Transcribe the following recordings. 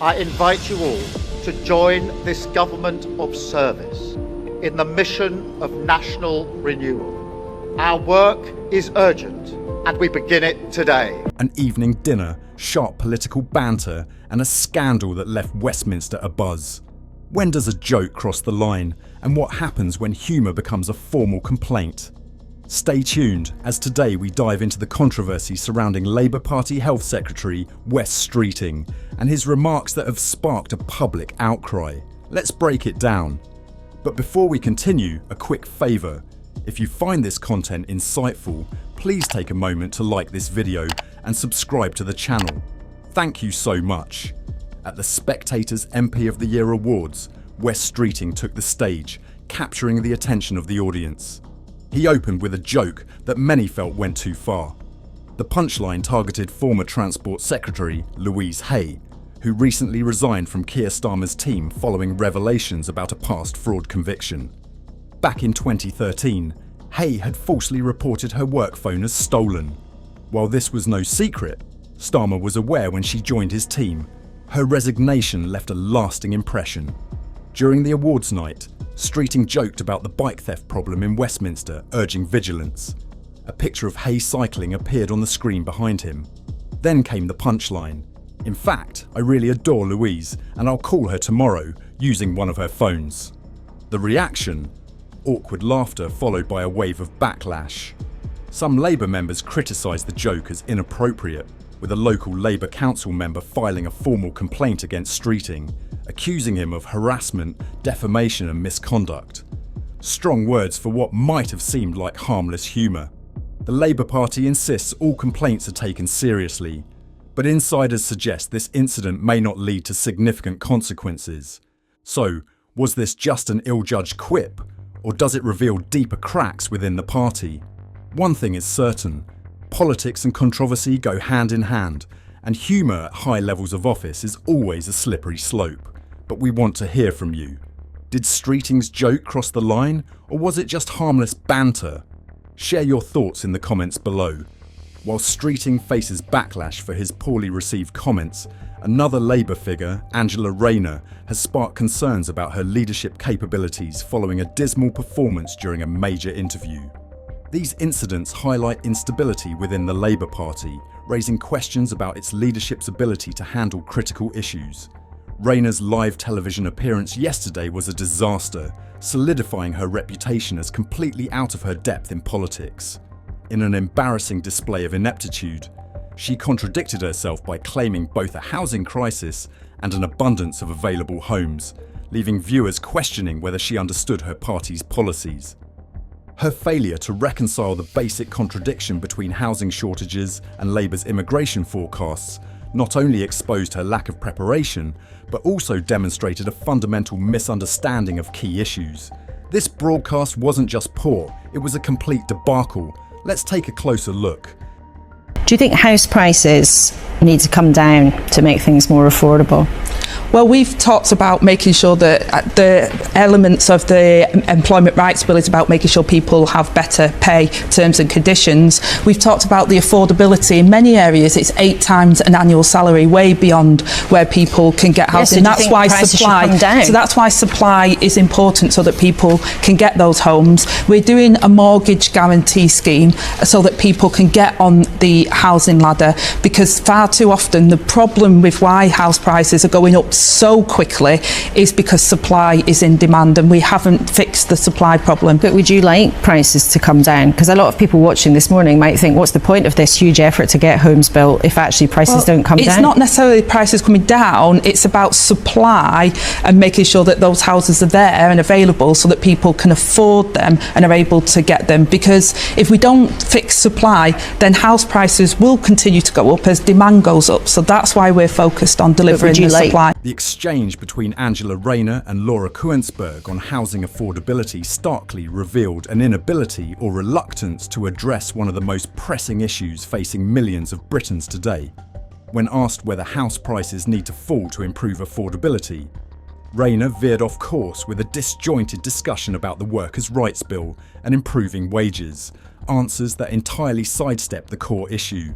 I invite you all to join this government of service in the mission of national renewal. Our work is urgent, and we begin it today. An evening dinner, sharp political banter, and a scandal that left Westminster abuzz. When does a joke cross the line, and what happens when humour becomes a formal complaint? Stay tuned, as today we dive into the controversy surrounding Labour Party Health Secretary Wes Streeting and his remarks that have sparked a public outcry. Let's break it down. But before we continue, a quick favour. If you find this content insightful, please take a moment to like this video and subscribe to the channel. Thank you so much. At the Spectator's MP of the Year Awards, Wes Streeting took the stage, capturing the attention of the audience. He opened with a joke that many felt went too far. The punchline targeted former Transport Secretary Louise Hay, who recently resigned from Keir Starmer's team following revelations about a past fraud conviction. Back in 2013, Hay had falsely reported her work phone as stolen. While this was no secret, Starmer was aware when she joined his team. Her resignation left a lasting impression. During the awards night, Streeting joked about the bike theft problem in Westminster, urging vigilance. A picture of Hay cycling appeared on the screen behind him. Then came the punchline. In fact, I really adore Louise, and I'll call her tomorrow using one of her phones. The reaction? Awkward laughter followed by a wave of backlash. Some Labour members criticised the joke as inappropriate, with a local Labour council member filing a formal complaint against Streeting, accusing him of harassment, defamation and misconduct. Strong words for what might have seemed like harmless humour. The Labour Party insists all complaints are taken seriously, but insiders suggest this incident may not lead to significant consequences. So, was this just an ill-judged quip, or does it reveal deeper cracks within the party? One thing is certain. Politics and controversy go hand in hand, and humour at high levels of office is always a slippery slope. But we want to hear from you. Did Streeting's joke cross the line, or was it just harmless banter? Share your thoughts in the comments below. While Streeting faces backlash for his poorly received comments, another Labour figure, Angela Rayner, has sparked concerns about her leadership capabilities following a dismal performance during a major interview. These incidents highlight instability within the Labour Party, raising questions about its leadership's ability to handle critical issues. Rayner's live television appearance yesterday was a disaster, solidifying her reputation as completely out of her depth in politics. In an embarrassing display of ineptitude, she contradicted herself by claiming both a housing crisis and an abundance of available homes, leaving viewers questioning whether she understood her party's policies. Her failure to reconcile the basic contradiction between housing shortages and Labour's immigration forecasts not only exposed her lack of preparation, but also demonstrated a fundamental misunderstanding of key issues. This broadcast wasn't just poor, it was a complete debacle. Let's take a closer look. Do you think house prices need to come down to make things more affordable? Well, we've talked about making sure that the elements of the Employment Rights Bill is about making sure people have better pay terms and conditions. We've talked about the affordability. In many areas, it's 8 times an annual salary, way beyond where people can get housing. Yes, so that's why supply is important, so that people can get those homes. We're doing a mortgage guarantee scheme so that people can get on the housing ladder, because far too often the problem with why house prices are going up so quickly is because supply is in demand, and we haven't fixed the supply problem. But would you like prices to come down? Because a lot of people watching this morning might think, what's the point of this huge effort to get homes built if actually prices don't come down? It's not necessarily prices coming down, it's about supply and making sure that those houses are there and available so that people can afford them and are able to get them. Because if we don't fix supply, then house prices will continue to go up as demand goes up. So that's why we're focused on delivering the supply. The exchange between Angela Rayner and Laura Kuentzberg on housing affordability starkly revealed an inability or reluctance to address one of the most pressing issues facing millions of Britons today. When asked whether house prices need to fall to improve affordability, Rayner veered off course with a disjointed discussion about the Workers' Rights Bill and improving wages, answers that entirely sidestep the core issue.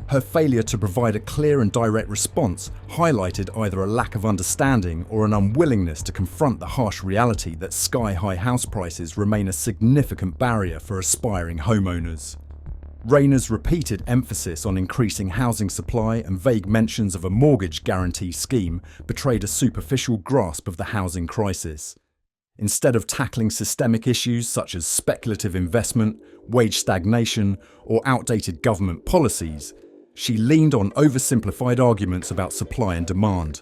Her failure to provide a clear and direct response highlighted either a lack of understanding or an unwillingness to confront the harsh reality that sky-high house prices remain a significant barrier for aspiring homeowners. Rayner's repeated emphasis on increasing housing supply and vague mentions of a mortgage guarantee scheme betrayed a superficial grasp of the housing crisis. Instead of tackling systemic issues such as speculative investment, wage stagnation, or outdated government policies, she leaned on oversimplified arguments about supply and demand.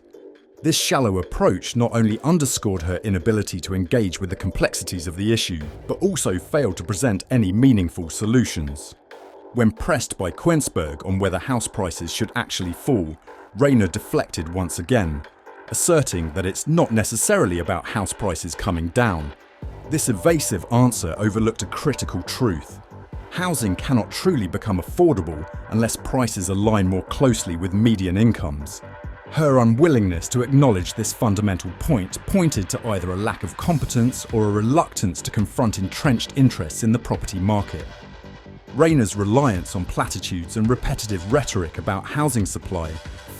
This shallow approach not only underscored her inability to engage with the complexities of the issue, but also failed to present any meaningful solutions. When pressed by Quensberg on whether house prices should actually fall, Rayner deflected once again, asserting that it's not necessarily about house prices coming down. This evasive answer overlooked a critical truth. Housing cannot truly become affordable unless prices align more closely with median incomes. Her unwillingness to acknowledge this fundamental point pointed to either a lack of competence or a reluctance to confront entrenched interests in the property market. Rayner's reliance on platitudes and repetitive rhetoric about housing supply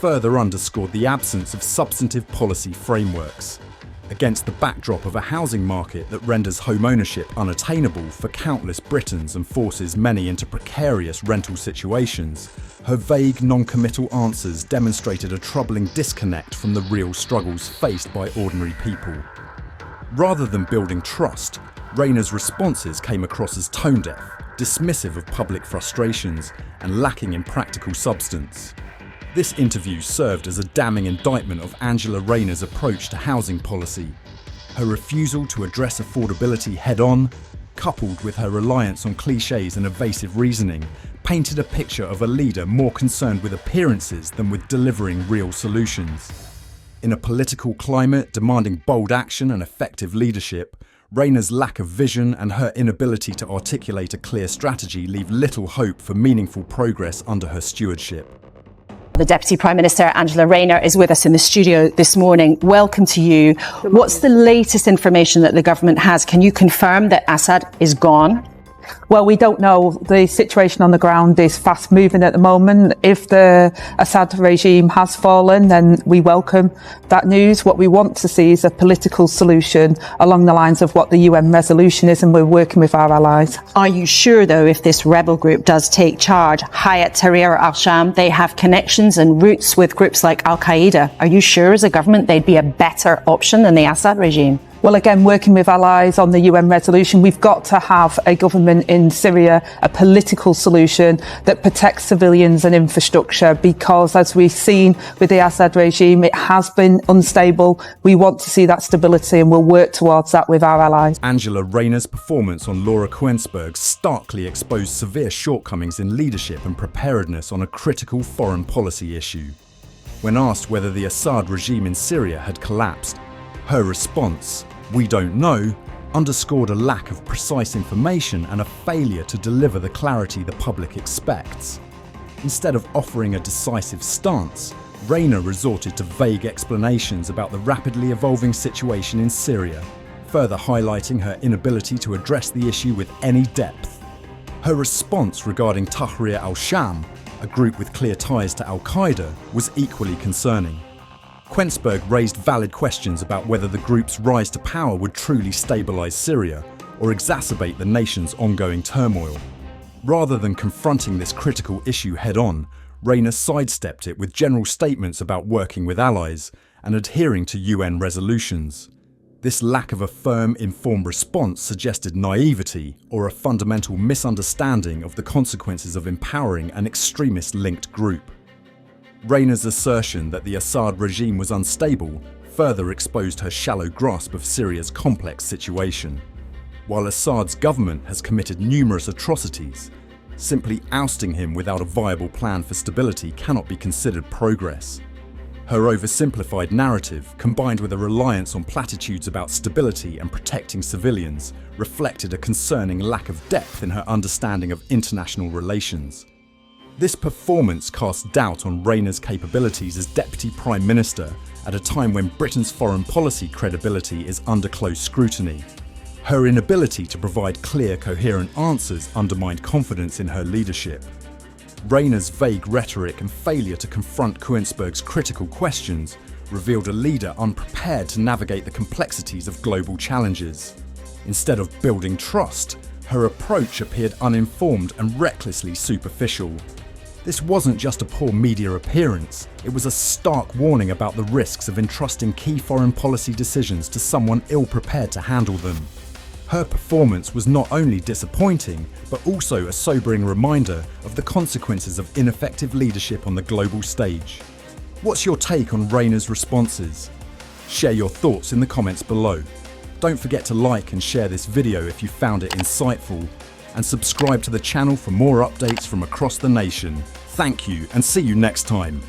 further underscored the absence of substantive policy frameworks. Against the backdrop of a housing market that renders home ownership unattainable for countless Britons and forces many into precarious rental situations, her vague, non-committal answers demonstrated a troubling disconnect from the real struggles faced by ordinary people. Rather than building trust, Rayner's responses came across as tone-deaf, dismissive of public frustrations, and lacking in practical substance. This interview served as a damning indictment of Angela Rayner's approach to housing policy. Her refusal to address affordability head-on, coupled with her reliance on clichés and evasive reasoning, painted a picture of a leader more concerned with appearances than with delivering real solutions. In a political climate demanding bold action and effective leadership, Rayner's lack of vision and her inability to articulate a clear strategy leave little hope for meaningful progress under her stewardship. The Deputy Prime Minister, Angela Rayner, is with us in the studio this morning. Welcome to you. What's the latest information that the government has? Can you confirm that Assad is gone? Well, we don't know. The situation on the ground is fast moving at the moment. If the Assad regime has fallen, then we welcome that news. What we want to see is a political solution along the lines of what the UN resolution is, and we're working with our allies. Are you sure, though, if this rebel group does take charge, Hayat Tahrir al-Sham, they have connections and roots with groups like Al-Qaeda. Are you sure as a government they'd be a better option than the Assad regime? Well, again, working with allies on the UN resolution, we've got to have a government in Syria, a political solution that protects civilians and infrastructure, because as we've seen with the Assad regime, it has been unstable. We want to see that stability, and we'll work towards that with our allies. Angela Rayner's performance on Laura Quensberg starkly exposed severe shortcomings in leadership and preparedness on a critical foreign policy issue. When asked whether the Assad regime in Syria had collapsed, her response, "We don't know," underscored a lack of precise information and a failure to deliver the clarity the public expects. Instead of offering a decisive stance, Rayner resorted to vague explanations about the rapidly evolving situation in Syria, further highlighting her inability to address the issue with any depth. Her response regarding Tahrir al-Sham, a group with clear ties to Al-Qaeda, was equally concerning. Quensberg raised valid questions about whether the group's rise to power would truly stabilise Syria or exacerbate the nation's ongoing turmoil. Rather than confronting this critical issue head-on, Rayner sidestepped it with general statements about working with allies and adhering to UN resolutions. This lack of a firm, informed response suggested naivety or a fundamental misunderstanding of the consequences of empowering an extremist-linked group. Rayner's assertion that the Assad regime was unstable further exposed her shallow grasp of Syria's complex situation. While Assad's government has committed numerous atrocities, simply ousting him without a viable plan for stability cannot be considered progress. Her oversimplified narrative, combined with a reliance on platitudes about stability and protecting civilians, reflected a concerning lack of depth in her understanding of international relations. This performance cast doubt on Rayner's capabilities as Deputy Prime Minister at a time when Britain's foreign policy credibility is under close scrutiny. Her inability to provide clear, coherent answers undermined confidence in her leadership. Rayner's vague rhetoric and failure to confront Koenigsberg's critical questions revealed a leader unprepared to navigate the complexities of global challenges. Instead of building trust, her approach appeared uninformed and recklessly superficial. This wasn't just a poor media appearance, it was a stark warning about the risks of entrusting key foreign policy decisions to someone ill-prepared to handle them. Her performance was not only disappointing, but also a sobering reminder of the consequences of ineffective leadership on the global stage. What's your take on Rayner's responses? Share your thoughts in the comments below. Don't forget to like and share this video if you found it insightful, and subscribe to the channel for more updates from across the nation. Thank you, and see you next time.